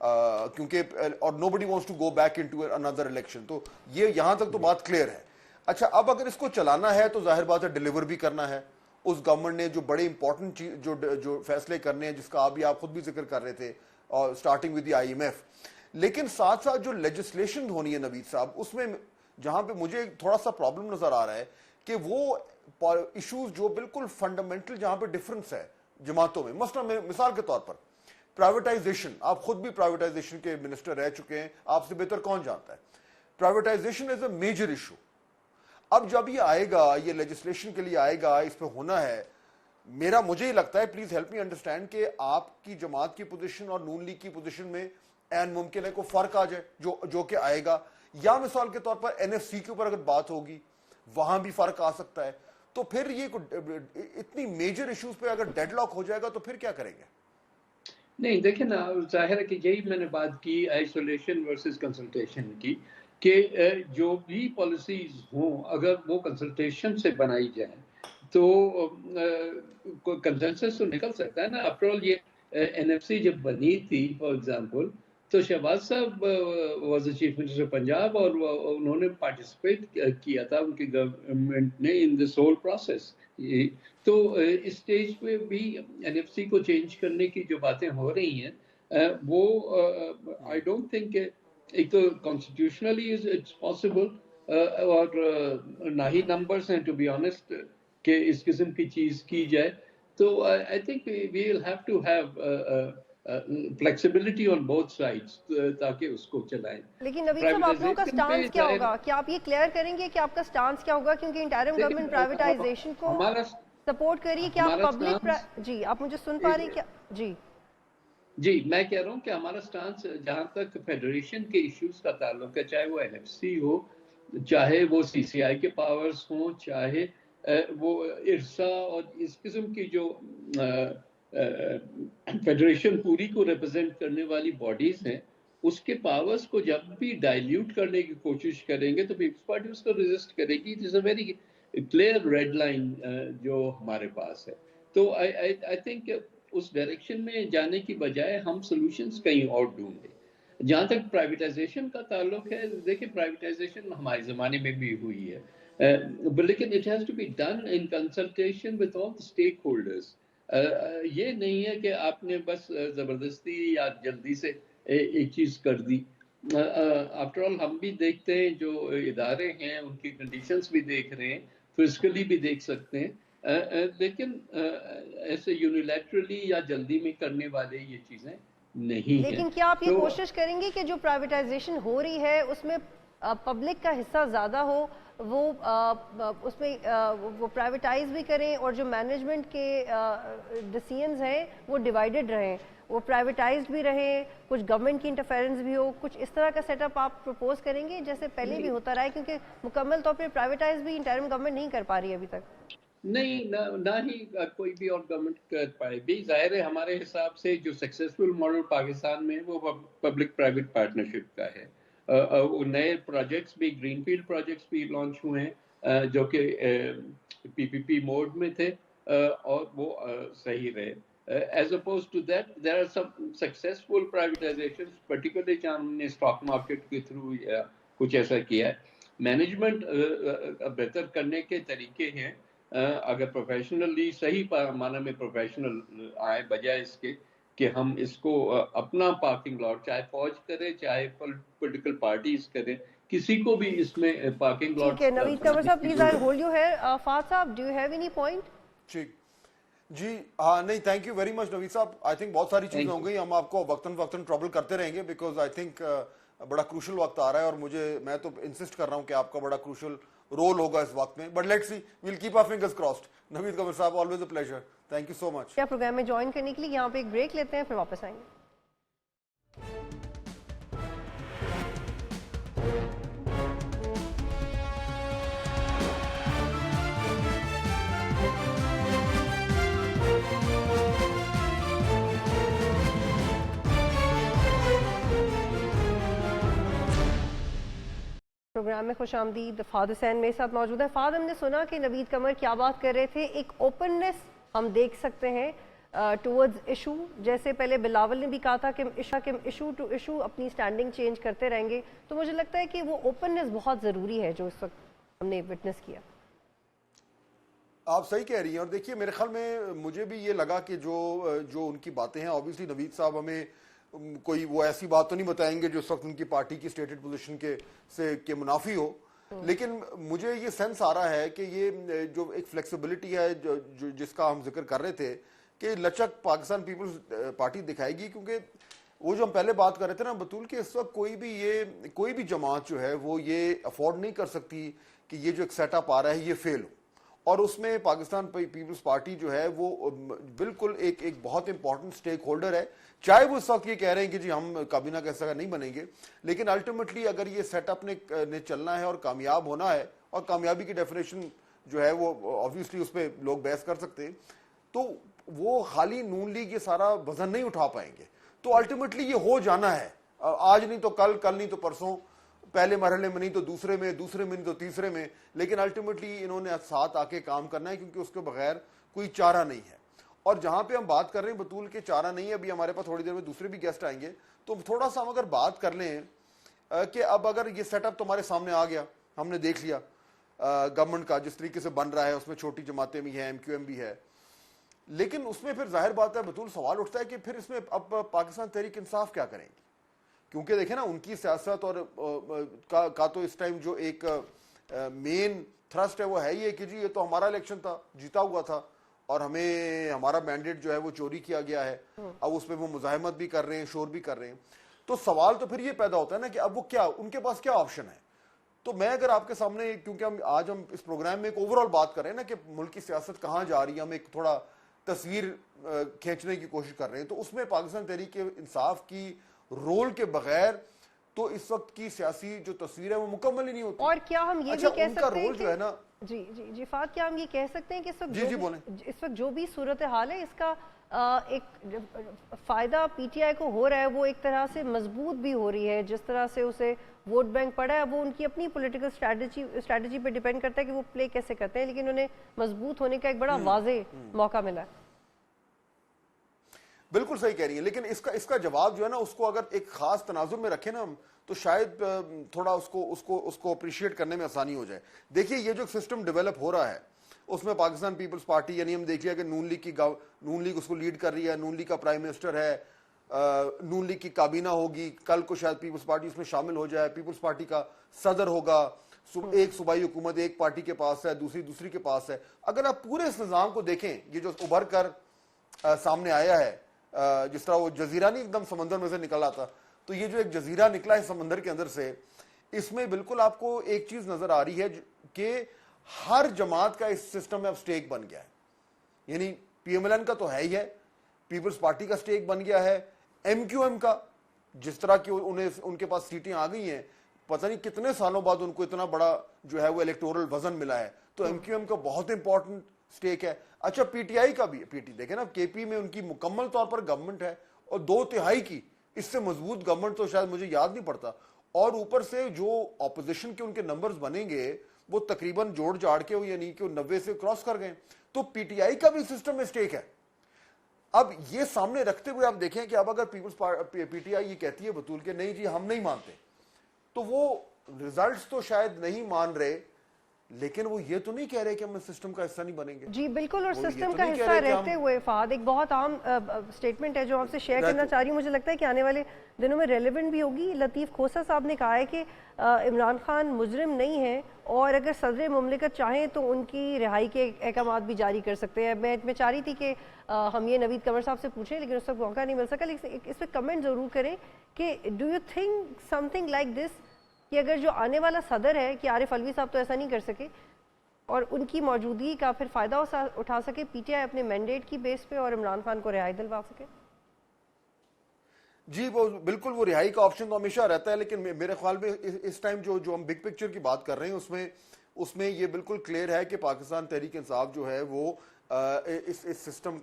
کیونکہ اور nobody wants to go back into another election. تو یہ یہاں تک تو بات کلیئر ہے. اچھا اب اگر اس کو چلانا ہے تو ظاہر بات ہے ڈیلیور بھی کرنا ہے. اس گورنمنٹ نے جو بڑے امپورٹنٹ چیز جو فیصلے کرنے ہیں جس کا ابھی آپ خود بھی ذکر کر رہے تھے اور اسٹارٹنگ ود دی IMF, لیکن ساتھ ساتھ جو لیجسلیشن ہونی ہے نوید صاحب, اس میں جہاں پہ مجھے تھوڑا سا پرابلم نظر آ رہا ہے کہ وہ ایشوز جو بالکل فنڈامنٹل جہاں پہ ڈفرنس ہے جماعتوں میں, مثال کے طور پر پرائیویٹائزیشن, آپ خود بھی پرائیویٹائزیشن کے منسٹر رہ چکے ہیں, آپ سے بہتر کون جانتا ہے. پرائیویٹائزیشن از اے میجر ایشو. اب جب یہ آئے گا, یہ لیجسلیشن کے لیے آئے گا, اس پہ ہونا ہے, مجھے ہی لگتا ہے, پلیز ہیلپ می انڈرسٹینڈ, کہ آپ کی جماعت کی پوزیشن اور نون لیگ کی پوزیشن میں این ممکن ہے کوئی فرق آ جائے جو کہ آئے گا, یا مثال کے طور پر NFC کے اوپر اگر بات ہوگی وہاں بھی فرق آ سکتا ہے. تو پھر یہ اتنی میجر ایشوز پہ اگر ڈیڈ لاک ہو جائے گا تو پھر کیا کریں گے؟ نہیں دیکھیں نا, ظاہر ہے کہ یہی میں نے بات کی آئسولیشن ورسز کنسلٹیشن کی, کہ جو بھی پالیسیز ہوں اگر وہ کنسلٹیشن سے بنائی جائیں تو کنسنسس تو نکل سکتا ہے نا. آفٹر آل یہ NFC جب بنی تھی فار ایگزامپل, تو شہباز صاحب was the chief minister Punjab, اور انہوں نے پارٹیسپیٹ کیا تھا ان کی گورنمنٹ نے ان دس ہول پروسیس. تو اس سٹیج پہ بھی NFC کو چینج کرنے کی جو باتیں ہو رہی ہیں وہ آئی ڈونٹ تھنک کہ ایک تو کانسٹیٹیوشنلی اٹس پاسبل, اور نہ ہی نمبرز ہیں ٹو بی آنیسٹ کہ اس قسم کی چیز کی جائے. تو I think we will have to have flexibility on both sides تاکہ اس کو چلائیں. لیکن نوید صاحب آپ لوگوں کا سٹانس کیا ہوگا, کیا آپ یہ کلیئر کریں گے کہ آپ کا سٹانس کیا ہوگا, کیونکہ انٹرم گورنمنٹ پرائیویٹائزیشن کو سپورٹ کری کہ آپ پبلک, جی آپ مجھے سن پا رہی ہیں کیا؟ جی میں کہہ رہا ہوں کہ ہمارا سٹانس جہاں تک فیڈریشن کے ایشوز کا تعلق ہے, چاہے وہ NFC ہو, چاہے وہ CCI کے پاورز ہوں, چاہے وہ ارسا اور اس قسم کی جو فیڈریشن پوری کو ریپرزینٹ کرنے والی باڈیز ہیں, اس کے پاورز کو جب بھی ڈائلیوٹ کرنے کی کوشش کریں گے تو پیپلز پارٹی اس کو ریزسٹ کرے گی. It is a very clear red line جو ہمارے پاس ہے. تو آئی تھنک اس ڈائریکشن میں جانے کی بجائے ہم سولوشنز کہیں اور ڈھونڈیں. جہاں تک پرائیویٹائزیشن کا تعلق ہے, دیکھیں پرائیویٹائزیشن ہمارے زمانے میں بھی ہوئی ہے, لیکن it has to be done in consultation with all the stakeholders. یہ نہیں ہے کہ آپ نے بس زبردستی یا جلدی سے ایک چیز کر دی. آفٹر آل ہم بھی دیکھتے ہیں جو ادارے ہیں ان کی کنڈیشنز بھی دیکھ رہے ہیں, فزیکلی بھی دیکھ سکتے ہیں, لیکن ایسے یونیلیٹرلی یا جلدی میں کرنے والے یہ چیزیں نہیں ہیں. لیکن کیا آپ یہ کوشش کریں گے کہ جو پرائیویٹائزیشن ہو رہی ہے اس میں پبلک کا حصہ زیادہ ہو, وہ اس میں وہ پرائیویٹائز بھی کریں, اور جو مینجمنٹ کے ڈیسیژنز ہیں وہ ڈیوائیڈڈ رہیں, وہ پرائیویٹائزڈ بھی رہیں, کچھ گورنمنٹ کی انٹرفیرنس بھی ہو, کچھ اس طرح کا سیٹ اپ آپ پروپوز کریں گے جیسے پہلے بھی ہوتا رہا ہے, کیونکہ مکمل طور پہ پرائیویٹائز بھی انٹرم گورنمنٹ نہیں کر پا رہی ابھی تک؟ نہیں, نہ ہی کوئی بھی اور گورنمنٹ کر پائے بھی. ظاہر ہے ہمارے حساب سے جو سکسیسفل ماڈل پاکستان میں وہ پبلک پرائیویٹ پارٹنرشپ کا ہے. نئے پروجیکٹس بھی, گرین فیلڈ پروجیکٹس بھی لانچ ہوئے ہیں جو کہ PPP موڈ میں تھے, اور وہ صحیح رہے. As opposed to that, there are some successful privatizations, particularly جہاں ہم نے اسٹاک مارکیٹ کے تھرو کچھ ایسا کیا ہے. مینجمنٹ بہتر کرنے کے طریقے ہیں, اگر پروفیشنلی صحیح معنی میں پروفیشنل آئے, بجائے اس کے کہ ہم اس کو اپنا پارکنگ لاٹ, چاہے فوج کرے چاہے پولیٹیکل پارٹیز کریں, کسی کو بھی اس میں پارکنگ لاٹ. ٹھیک ہے Naveed Qamar sahab, please I hold you here. Fahad sahab, do you have any point? ٹھیک جی, ہاں نہیں, thank you very much Naveed sahab. I think بہت ساری چیزیں ہو گئی, ہم آپ کو وقتاً ٹربل کرتے رہیں گے, بیکاز آئی تھنک بڑا کروشل وقت آ رہا ہے, اور میں تو انسسٹ کر رہا ہوں کہ آپ کا بڑا کروشل رول ہوگا اس وقت میں, but let's see, we'll keep our fingers crossed. Naveed Qamar sahab, always a pleasure, thank you so much. Programme میں جوائن کرنے کے لیے یہاں پہ ایک بریک لیتے ہیں, پھر واپس آئیں گے. پروگرام میں خوش آمدید. فہد حسین میرے ساتھ موجود ہے. فہد, ہم نے سنا کہ نوید قمر کیا بات کر رہے تھے, ایک اوپننس ہم دیکھ سکتے ہیں ٹورڈز ایشو، جیسے پہلے بلاول نے بھی کہا تھا کہ ایشو ٹو ایشو اپنی سٹینڈنگ چینج کرتے رہیں گے، تو مجھے لگتا ہے کہ وہ اوپننس بہت ضروری ہے جو اس وقت ہم نے وٹنس کیا. آپ صحیح کہہ رہی ہیں، اور دیکھیے میرے خیال میں مجھے بھی یہ لگا کہ جو ان کی باتیں ہیں، آبویسلی نوید صاحب ہمیں کوئی وہ ایسی بات تو نہیں بتائیں گے جو اس وقت ان کی پارٹی کی اسٹیٹڈ پوزیشن کے منافی ہو، لیکن مجھے یہ سینس آ رہا ہے کہ یہ جو ایک فلیکسیبلٹی ہے جس کا ہم ذکر کر رہے تھے کہ لچک پاکستان پیپلز پارٹی دکھائے گی، کیونکہ وہ جو ہم پہلے بات کر رہے تھے نا بطول کہ اس وقت کوئی بھی جماعت جو ہے وہ یہ افورڈ نہیں کر سکتی کہ یہ جو ایک سیٹ اپ آ رہا ہے یہ فیل ہو، اور اس میں پاکستان پیپلز پارٹی جو ہے وہ بالکل ایک بہت امپورٹنٹ سٹیک ہولڈر ہے، چاہے وہ اس وقت یہ کہہ رہے ہیں کہ جی ہم کابینہ کا حصہ نہیں بنیں گے، لیکن الٹیمیٹلی اگر یہ سیٹ اپ نے چلنا ہے اور کامیاب ہونا ہے، اور کامیابی کی ڈیفینیشن جو ہے وہ آبویسلی اس پہ لوگ بحث کر سکتے ہیں، تو وہ خالی نون لیگ یہ سارا وزن نہیں اٹھا پائیں گے، تو الٹیمیٹلی یہ ہو جانا ہے، آج نہیں تو کل نہیں تو پرسوں، پہلے مرحلے میں نہیں تو دوسرے میں نہیں تو تیسرے میں، لیکن الٹیمیٹلی انہوں نے ساتھ آ کے کام کرنا ہے، کیونکہ اس کے بغیر کوئی چارہ نہیں ہے. اور جہاں پہ ہم بات کر رہے ہیں بطول کے چارہ نہیں ہے، ابھی ہمارے پاس تھوڑی دیر میں دوسرے بھی گیسٹ آئیں گے، تو تھوڑا سا ہم اگر بات کر لیں کہ اب اگر یہ سیٹ اپ تمہارے سامنے آ گیا، ہم نے دیکھ لیا گورنمنٹ کا جس طریقے سے بن رہا ہے، اس میں چھوٹی جماعتیں بھی ہیں، ایم کیو ایم بھی ہے، لیکن اس میں پھر ظاہر بات ہے بطول سوال اٹھتا ہے کہ پھر اس میں اب پاکستان تحریک انصاف کیا کریں گی، کیونکہ دیکھیں نا ان کی سیاست اور کا تو اس ٹائم جو ایک مین تھرسٹ ہے وہ ہے یہ کہ جی یہ تو ہمارا الیکشن تھا، جیتا ہوا تھا، اور ہمیں ہمارا مینڈیٹ جو ہے وہ چوری کیا گیا ہے، اب اس پہ وہ مزاحمت بھی کر رہے ہیں، شور بھی کر رہے ہیں، تو سوال تو پھر یہ پیدا ہوتا ہے نا کہ اب وہ کیا، ان کے پاس کیا آپشن ہے. تو میں اگر آپ کے سامنے، کیونکہ آج ہم اس پروگرام میں ایک اوور آل بات کر رہے ہیں نا کہ ملک کی سیاست کہاں جا رہی ہے، ہم ایک تھوڑا تصویر کھینچنے کی کوشش کر رہے ہیں، تو اس میں پاکستان تحریک انصاف کی رول کے بغیر تو اس وقت کی سیاسی جو تصویر ہے وہ مکمل ہی نہیں ہوتی. اور کیا ہم یہ بھی کہہ ان کا سکتے ہیں رول جو ہے نا، جی فات، کیا ہم یہ کہہ سکتے ہیں کہ اس وقت جو بھی صورتحال ہے اس کا ایک فائدہ پی ٹی آئی کو ہو رہا ہے، وہ ایک طرح سے مضبوط بھی ہو رہی ہے، جس طرح سے اسے ووٹ بینک پڑا ہے، وہ ان کی اپنی پولیٹیکل اسٹریٹجی پہ ڈیپینڈ کرتا ہے کہ وہ پلے کیسے کرتے ہیں، لیکن انہیں مضبوط ہونے کا ایک بڑا واضح موقع ملا ہے. بالکل صحیح کہہ رہی ہیں، لیکن اس کا جواب جو ہے نا اس کو اگر ایک خاص تناظر میں رکھیں نا ہم، تو شاید تھوڑا اس کو اپریشیٹ کرنے میں آسانی ہو جائے. دیکھیے یہ جو سسٹم ڈیولپ ہو رہا ہے اس میں پاکستان پیپلز پارٹی، یعنی ہم دیکھ لیا کہ نون لیگ اس کو لیڈ کر رہی ہے، نون لیگ کا پرائم منسٹر ہے، نون لیگ کی کابینہ ہوگی، کل کو شاید پیپلز پارٹی اس میں شامل ہو جائے، پیپلز پارٹی کا صدر ہوگا، ایک صوبائی حکومت ایک پارٹی کے پاس ہے، دوسری کے پاس ہے. اگر آپ پورے اس نظام کو دیکھیں، یہ جو ابھر کر سامنے آیا ہے، جس طرح وہ جزیرہ نہیں ایک دم سمندر میں سے نکل آتا، تو یہ جو ایک جزیرہ نکلا ہے سمندر کے اندر سے، اس میں بالکل آپ کو ایک چیز نظر آ رہی ہے کہ ہر جماعت کا اس سسٹم میں اب سٹیک بن گیا ہے. یعنی پی ایم ایل این کا تو ہے ہی ہے، پیپلز پارٹی کا سٹیک بن گیا ہے، ایم کیو ایم کا، جس طرح کی ان کے پاس سیٹیں آ گئی ہیں، پتہ نہیں کتنے سالوں بعد ان کو اتنا بڑا جو ہے وہ الیکٹورل وزن ملا ہے، تو ایم کیو ایم کا بہت امپورٹنٹ سٹیک ہے. اچھا پی ٹی آئی کا بھی، پی ٹی دیکھیں نا کے پی میں ان کی مکمل طور پر گورنمنٹ ہے، اور 2/3 کی، اس سے مضبوط گورنمنٹ تو شاید مجھے یاد نہیں پڑتا، اور اوپر سے جو اپوزیشن کے ان کے نمبرز بنیں گے وہ تقریبااً جوڑ جاڑ کے یعنی کہ 90 سے کراس کر گئے، تو پی ٹی آئی کا بھی سسٹم میں سٹیک ہے. اب یہ سامنے رکھتے ہوئے آپ دیکھیں کہ اب اگر پی ٹی آئی یہ کہتی ہے بطول کہ نہیں جی ہم نہیں مانتے، تو وہ ریزلٹس تو شاید نہیں مان رہے، لیکن وہ یہ تو نہیں کہہ رہے کہ ہم سسٹم کا حصہ نہیں بنیں گے. جی بالکل، اور سسٹم کا حصہ رہتے ہوئے فہد ایک بہت عام سٹیٹمنٹ ہے جو آپ سے شیئر کرنا چاہ رہی ہوں، مجھے لگتا ہے کہ آنے والے دنوں میں ریلیونٹ بھی ہوگی. لطیف کھوسہ صاحب نے کہا ہے کہ عمران خان مجرم نہیں ہے، اور اگر صدر مملکت چاہیں تو ان کی رہائی کے احکامات بھی جاری کر سکتے ہیں. میں چاہ رہی تھی کہ ہم یہ نوید قمر صاحب سے پوچھیں، لیکن اس وقت موقع نہیں مل سکا، لیکن اس پہ کمنٹ ضرور کریں کہ do you think some thing like this, کہ اگر جو آنے والا صدر ہے، کہ عارف علوی صاحب تو ایسا نہیں کر سکے، اور ان کی موجودگی کا پھر فائدہ اٹھا سکے پی ٹی آئی اپنے مینڈیٹ کی بیس پہ، اور عمران خان کو رہائی دلوا سکے؟ جی وہ بالکل، وہ رہائی کا آپشن تو ہمیشہ رہتا ہے، لیکن میرے خیال میں اس ٹائم جو ہم بگ پکچر کی بات کر رہے ہیں اس میں یہ بالکل کلیئر ہے کہ پاکستان تحریک انصاف جو ہے وہ اس سسٹم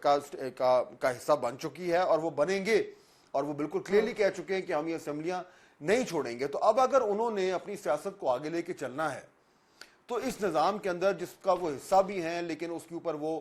کا حصہ بن چکی ہے، اور وہ بنیں گے، اور وہ بالکل کلیئرلی کہہ چکے ہیں کہ ہم یہ اسمبلیاں نہیں چھوڑیں گے. تو اب اگر انہوں نے اپنی سیاست کو آگے لے کے چلنا ہے تو اس نظام کے اندر جس کا وہ حصہ بھی ہیں، لیکن اس کے اوپر وہ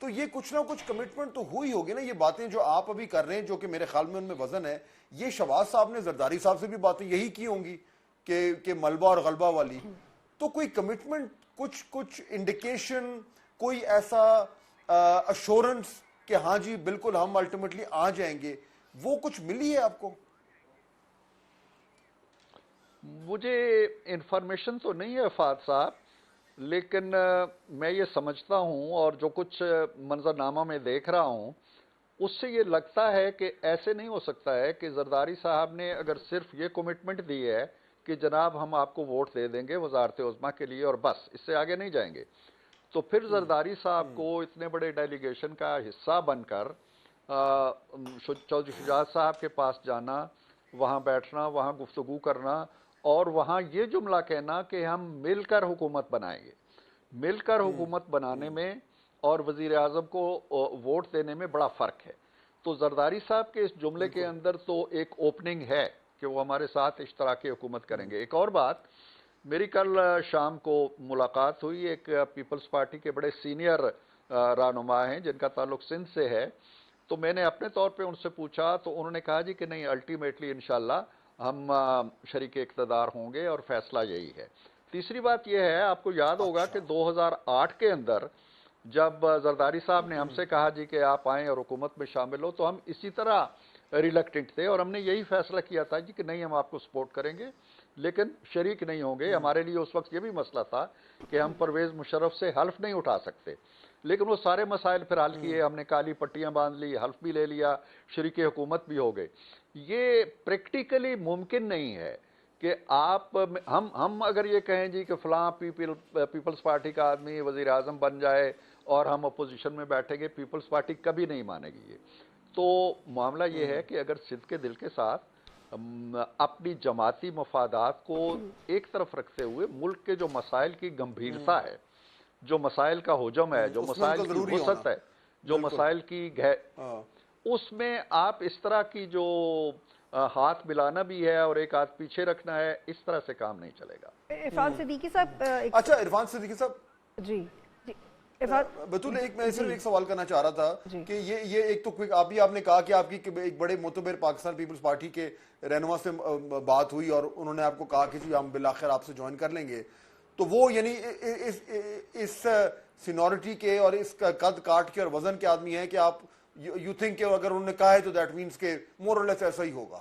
تو یہ کچھ نہ کچھ کمٹمنٹ تو ہوئی ہوگی نا. یہ باتیں جو آپ ابھی کر رہے ہیں جو کہ میرے خیال میں ان میں وزن ہے, یہ شہباز صاحب نے زرداری صاحب سے بھی باتیں یہی کی ہوں گی کہ ملبہ اور غلبہ والی. تو کوئی کمٹمنٹ, کچھ انڈیکیشن, کوئی ایسا ایشورنس کہ ہاں جی بالکل ہم الٹیمیٹلی آ جائیں گے, وہ کچھ ملی ہے آپ کو؟ مجھے انفارمیشن تو نہیں ہے فہد صاحب, لیکن میں یہ سمجھتا ہوں اور جو کچھ منظرنامہ میں دیکھ رہا ہوں اس سے یہ لگتا ہے کہ ایسے نہیں ہو سکتا ہے کہ زرداری صاحب نے اگر صرف یہ کمٹمنٹ دی ہے کہ جناب ہم آپ کو ووٹ دے دیں گے وزارت عظمیٰ کے لیے اور بس اس سے آگے نہیں جائیں گے, تو پھر زرداری صاحب کو اتنے بڑے ڈیلیگیشن کا حصہ بن کر چودھری شجاعت صاحب کے پاس جانا, وہاں بیٹھنا, وہاں گفتگو کرنا اور وہاں یہ جملہ کہنا کہ ہم مل کر حکومت بنائیں گے, مل کر حکومت بنانے میں اور وزیر اعظم کو ووٹ دینے میں بڑا فرق ہے. تو زرداری صاحب کے اس جملے کے اندر تو ایک اوپننگ ہے کہ وہ ہمارے ساتھ اشتراکی حکومت کریں گے. ایک اور بات, میری کل شام کو ملاقات ہوئی ایک پیپلز پارٹی کے بڑے سینئر رہنما ہیں جن کا تعلق سندھ سے ہے, تو میں نے اپنے طور پہ ان سے پوچھا تو انہوں نے کہا جی کہ نہیں, الٹیمیٹلی انشاءاللہ ہم شریک اقتدار ہوں گے اور فیصلہ یہی ہے. تیسری بات یہ ہے, آپ کو یاد ہوگا کہ 2008 کے اندر جب زرداری صاحب نے ہم سے کہا جی کہ آپ آئیں اور حکومت میں شامل ہو, تو ہم اسی طرح ریلیکٹنٹ تھے اور ہم نے یہی فیصلہ کیا تھا جی کہ نہیں ہم آپ کو سپورٹ کریں گے لیکن شریک نہیں ہوں گے. ہمارے لیے اس وقت یہ بھی مسئلہ تھا کہ ہم پرویز مشرف سے حلف نہیں اٹھا سکتے, لیکن وہ سارے مسائل پھر حل کیے, ہم نے کالی پٹیاں باندھ لی, حلف بھی لے لیا, شریک حکومت بھی ہو گئے. یہ پریکٹیکلی ممکن نہیں ہے کہ آپ ہم اگر یہ کہیں جی کہ فلاں پیپلز پارٹی کا آدمی وزیر اعظم بن جائے اور ہم اپوزیشن میں بیٹھیں گے, پیپلز پارٹی کبھی نہیں مانے گی یہ. تو معاملہ یہ ہے کہ اگر صدق کے دل کے ساتھ اپنی جماعتی مفادات کو ایک طرف رکھتے ہوئے ملک کے جو مسائل کی گمبھیرتا ہے, جو مسائل کا حجم ہے, جو مسائل کی وسعت ہے, جو مسائل کی اس میں آپ اس طرح کی جو ہاتھ ملانا بھی ہے اور ایک ہاتھ پیچھے رکھنا ہے, اس طرح سے کام نہیں چلے گا. عرفان صدیقی صاحب, اچھا عرفان صدیقی صاحب, جی بطول میں صرف ایک سوال کرنا چاہ رہا تھا کہ یہ ایک تو آپ نے کہا کہ آپ کی ایک بڑے معتبر پاکستان پیپلز پارٹی کے رہنما سے بات ہوئی اور انہوں نے آپ کو کہا کہ جی ہم بالآخر آپ سے جوائن کر لیں گے, تو وہ یعنی اس سینیورٹی کے اور اس قد کاٹ کے اور وزن کے آدمی ہیں کہ آپ یو تھنک کہ اگر انہوں نے کہا ہے تو دیٹ مینس کہ مور اور لیس ایسا ہی ہوگا.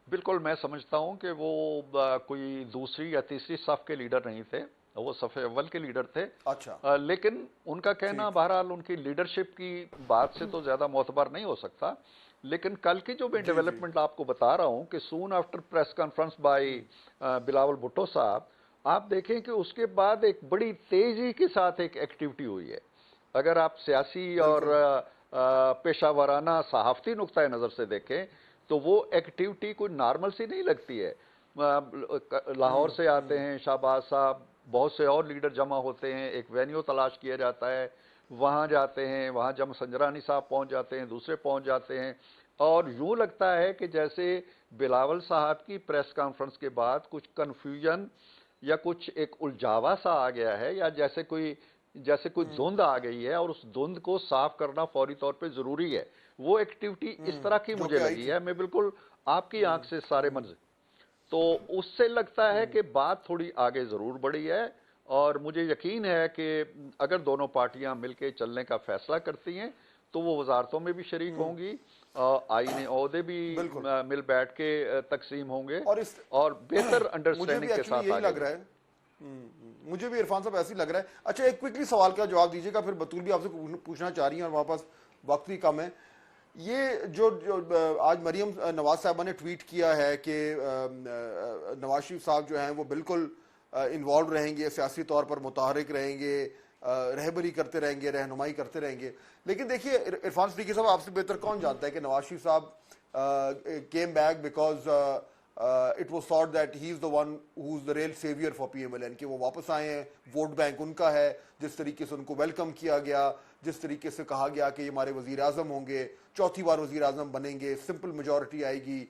بالکل میں سمجھتا ہوں کہ وہ کوئی دوسری یا تیسری صف کے لیڈر نہیں تھے, وہ صف اول کے لیڈر تھے. اچھا, لیکن ان کا کہنا بہرحال ان کی لیڈرشپ کی بات سے تو زیادہ معتبر نہیں ہو سکتا. لیکن کل کی جو میں ڈیولپمنٹ آپ کو بتا رہا ہوں کہ soon after press conference by Bilawal Bhutto صاحب, آپ دیکھیں کہ اس کے بعد ایک بڑی تیزی کے ساتھ ایک ایکٹیویٹی ہوئی ہے. اگر آپ سیاسی اور پیشہ ورانہ صحافتی نقطۂ نظر سے دیکھیں تو وہ ایکٹیویٹی کوئی نارمل سی نہیں لگتی ہے. لاہور سے آتے ہیں شہباز صاحب, بہت سے اور لیڈر جمع ہوتے ہیں, ایک وینیو تلاش کیا جاتا ہے, وہاں جاتے ہیں, وہاں جب سنجرانی صاحب پہنچ جاتے ہیں, دوسرے پہنچ جاتے ہیں, اور یوں لگتا ہے کہ جیسے بلاول صاحب کی پریس کانفرنس کے بعد کچھ کنفیوژن یا کچھ ایک الجھاوا سا آ گیا ہے, یا جیسے کوئی دھند آ گئی ہے اور اس دھند کو صاف کرنا فوری طور پہ ضروری ہے. وہ ایکٹیویٹی اس طرح کی مجھے لگی ہے, میں بالکل آپ کی آنکھ سے سارے منظر, تو اس سے لگتا ہے کہ بات تھوڑی آگے ضرور بڑھی ہے. اور مجھے یقین ہے کہ اگر دونوں پارٹیاں مل کے چلنے کا فیصلہ کرتی ہیں تو وہ وزارتوں میں بھی شریک ہوں گی, آئینی عہدے بھی مل بیٹھ کے تقسیم ہوں گے اور بہتر انڈرسٹینڈنگ کے ساتھ لگ رہا ہے. مجھے بھی عرفان صاحب ایسے ہی لگ رہا ہے. اچھا ایک کوئکلی سوال کا جواب دیجیے گا, پھر بطول بھی آپ سے پوچھنا چاہ رہی ہیں اور واپس وقت بھی کم ہے. یہ جو آج مریم نواز صاحبہ نے ٹویٹ کیا ہے کہ نواز شریف صاحب جو ہیں وہ بالکل انوالو رہیں گے, سیاسی طور پر متحرک رہیں گے, رہبری کرتے رہیں گے, رہنمائی کرتے رہیں گے, لیکن دیکھیے عرفان صدیقی صاحب آپ سے بہتر کون جانتا ہے کہ نواز شریف صاحب came back because it was thought that he is the one who is the real savior for PMLN, کہ وہ واپس آئے ہیں, ووٹ بینک ان کا ہے, جس طریقے سے ان کو ویلکم کیا گیا, جس طریقے سے کہا گیا کہ یہ ہمارے وزیر اعظم ہوں گے, چوتھی بار وزیر اعظم بنیں گے, سمپل میجورٹی آئے گی,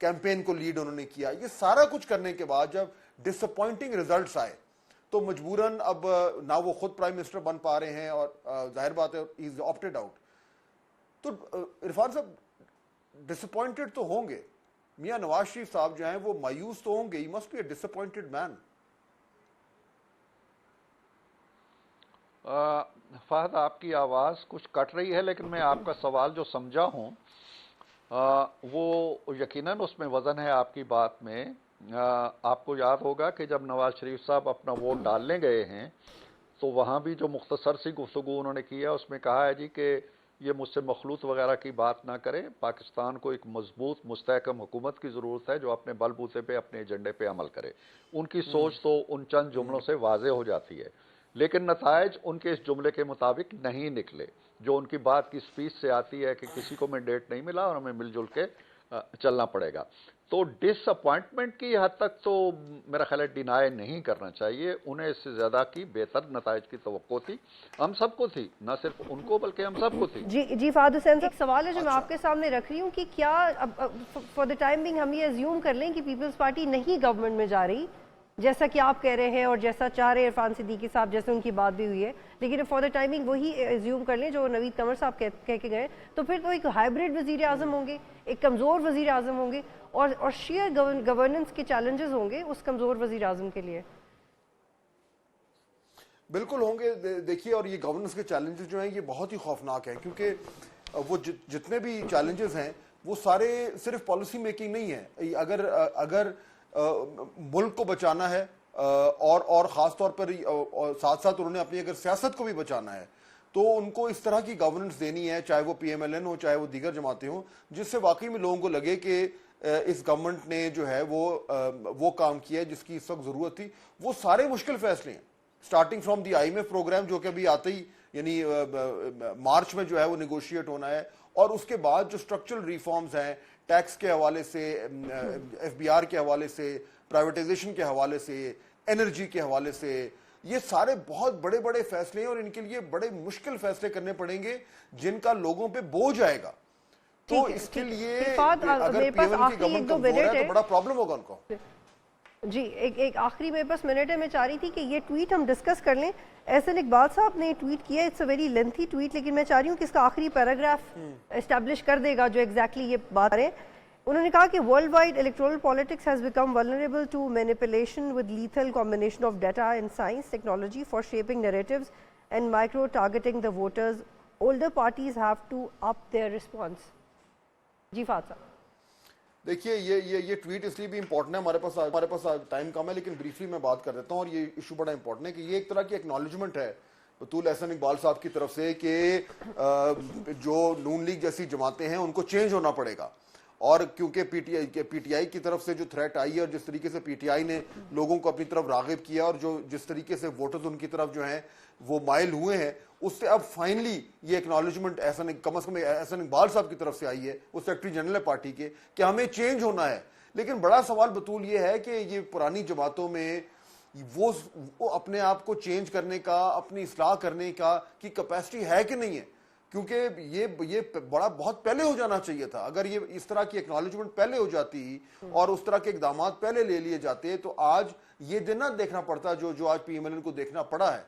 کیمپین کو لیڈ انہوں نے کیا. یہ سارا کچھ کرنے کے بعد جب ڈس اپوائنٹنگ ریزلٹس آئے تو مجبوراً اب نہ وہ خود پرائم منسٹر بن پا رہے ہیں اور ظاہر بات ہے ہی از آپٹیڈ آؤٹ. تو عرفان صاحب ڈس اپوائنٹڈ تو ہوں گے, میاں نواز شریف صاحب جو ہیں وہ مایوس تو ہوں گے, he must be a disappointed man. Fahad آپ کی آواز کچھ کٹ رہی ہے, لیکن میں آپ کا سوال جو سمجھا ہوں وہ یقیناً اس میں وزن ہے آپ کی بات میں. آپ کو یاد ہوگا کہ جب نواز شریف صاحب اپنا ووٹ ڈالنے گئے ہیں تو وہاں بھی جو مختصر سی گفتگو انہوں نے کیا اس میں کہا ہے جی کہ یہ مجھ سے مخلوط وغیرہ کی بات نہ کریں, پاکستان کو ایک مضبوط مستحکم حکومت کی ضرورت ہے جو اپنے بل بوتے پہ اپنے ایجنڈے پہ عمل کرے. ان کی سوچ تو ان چند جملوں سے واضح ہو جاتی ہے, لیکن نتائج ان کے اس جملے کے مطابق نہیں نکلے جو ان کی بات کی سپیچ سے آتی ہے کہ کسی کو مینڈیٹ نہیں ملا اور ہمیں مل جل کے چلنا پڑے گا. تو ڈس اپوائنٹمنٹ کی حد تک تو میرا خیال ہے ڈینائی نہیں کرنا چاہیے, انہیں اس سے زیادہ کی بہتر نتائج کی توقع تھی, ہم سب کو تھی, نہ صرف ان کو بلکہ ہم سب کو تھی. جی فہد حسین, ایک سوال ہے جو میں آپ کے سامنے رکھ رہی ہوں کہ کیا فار دا ٹائم بینگ ہم یہ ایزیوم کر لیں کہ پیپلز پارٹی نہیں گورنمنٹ میں جا رہی جیسا کہ آپ کہہ رہے ہیں اور جیسا چاہ رہے عرفان صدیقی صاحب, جیسے ان کی بات بھی ہوئی ہے, لیکن فار دا ٹائمنگ وہی ایزیوم کر لیں جو نوید قمر صاحب کہہ کے گئے, تو پھر تو ایک ہائبریڈ وزیر اعظم ہوں گے, ایک کمزور وزیر اعظم ہوں گے اور شیئر گورننس کے چیلنجز ہوں گے اس کمزور وزیر اعظم کے لیے. بالکل ہوں گے. دیکھیے, اور یہ گورننس کے چیلنجز جو ہیں یہ بہت ہی خوفناک ہیں, کیونکہ وہ جتنے بھی چیلنجز ہیں وہ سارے صرف پالیسی میکنگ نہیں ہے. اگر ملک کو بچانا ہے اور خاص طور پر ساتھ ساتھ انہوں نے اپنی اگر سیاست کو بھی بچانا ہے تو ان کو اس طرح کی گورننس دینی ہے, چاہے وہ پی ایم ایل این ہو چاہے وہ دیگر جماعتیں ہوں, جس سے واقعی میں لوگوں کو لگے کہ اس گورنمنٹ نے جو ہے وہ کام کیا ہے جس کی اس وقت ضرورت تھی. وہ سارے مشکل فیصلے ہیں, starting from the I M F programme جو کہ ابھی آتے ہی یعنی مارچ میں جو ہے وہ نیگوشیٹ ہونا ہے, اور اس کے بعد جو اسٹرکچرل ریفارمز ہیں ٹیکس کے حوالے سے, ایف بی آر کے حوالے سے, پرائیویٹائزیشن کے حوالے سے, انرجی کے حوالے سے, یہ سارے بہت بڑے بڑے فیصلے ہیں اور ان کے لیے بڑے مشکل فیصلے کرنے پڑیں گے جن کا لوگوں پہ بوجھ آئے گا. تو اس کے لیے اگر پی ایم ایل کی گورنمنٹ کمزور ہے تو بڑا پرابلم ہوگا ان کو. جی ایک آخری میرے پاس منٹ ہے, میں چاہ رہی تھی کہ یہ ٹویٹ ہم ڈسکس کر لیں. احسن اقبال صاحب نے ٹویٹ کیا, it's a very lengthy tweet, لیکن میں چاہ رہی ہوں کہ اس کا آخری پیراگراف اسٹیبلش کر دے گا جو ایگزیکٹلی یہ بات ہے. انہوں نے کہا کہ worldwide electoral politics has become vulnerable to manipulation with lethal combination of data and science technology for shaping narratives and micro targeting the voters. Older parties have to up their response. جی فہد صاحب. دیکھیے یہ tweet اس لیے بھی important ہے, ہمارے پاس time کم ہے لیکن briefly میں بات کر دیتا ہوں, اور یہ ایشو بڑا امپورٹنٹ ہے کہ یہ ایک طرح کی ایکنالجمنٹ ہے بطول احسن اقبال صاحب کی طرف سے کہ جو نون لیگ جیسی جماعتیں ہیں ان کو چینج ہونا پڑے گا. اور کیونکہ پی ٹی آئی کی طرف سے جو تھریٹ آئی ہے اور جس طریقے سے پی ٹی آئی نے لوگوں کو اپنی طرف راغب کیا اور جس طریقے سے ووٹرز ان کی طرف جو ہیں وہ مائل ہوئے ہیں, اس سے اب فائنلی یہ ایکنالجمنٹ کم از کم احسن اقبال صاحب کی طرف سے آئی ہے, وہ سیکرٹری جنرل ہے پارٹی کے, کہ ہمیں چینج ہونا ہے. لیکن بڑا سوال بطول یہ ہے کہ یہ پرانی جماعتوں میں وہ اپنے آپ کو چینج کرنے کا, اپنی اصلاح کرنے کا کی کیپیسٹی ہے کہ نہیں ہے, کیونکہ یہ بہت پہلے ہو جانا چاہیے تھا. اگر یہ اس طرح کی ایکنالجمنٹ پہلے ہو جاتی اور اس طرح کے اقدامات پہلے لے لیے جاتے تو آج یہ دن نہ دیکھنا پڑتا جو آج پی ایم ایل این کو دیکھنا پڑا ہے.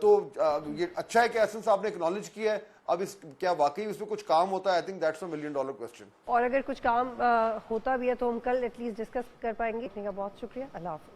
تو یہ اچھا ہے کہ احسن صاحب نے اکنالج کیا ہے. اب کیا واقعی اس میں کچھ کام ہوتا ہے؟ I think that's a $1 million question. اور اگر کچھ کام ہوتا بھی ہے تو ہم کل ایٹ لیسٹ ڈسکس کر پائیں گے. بہت شکریہ, اللہ حافظ.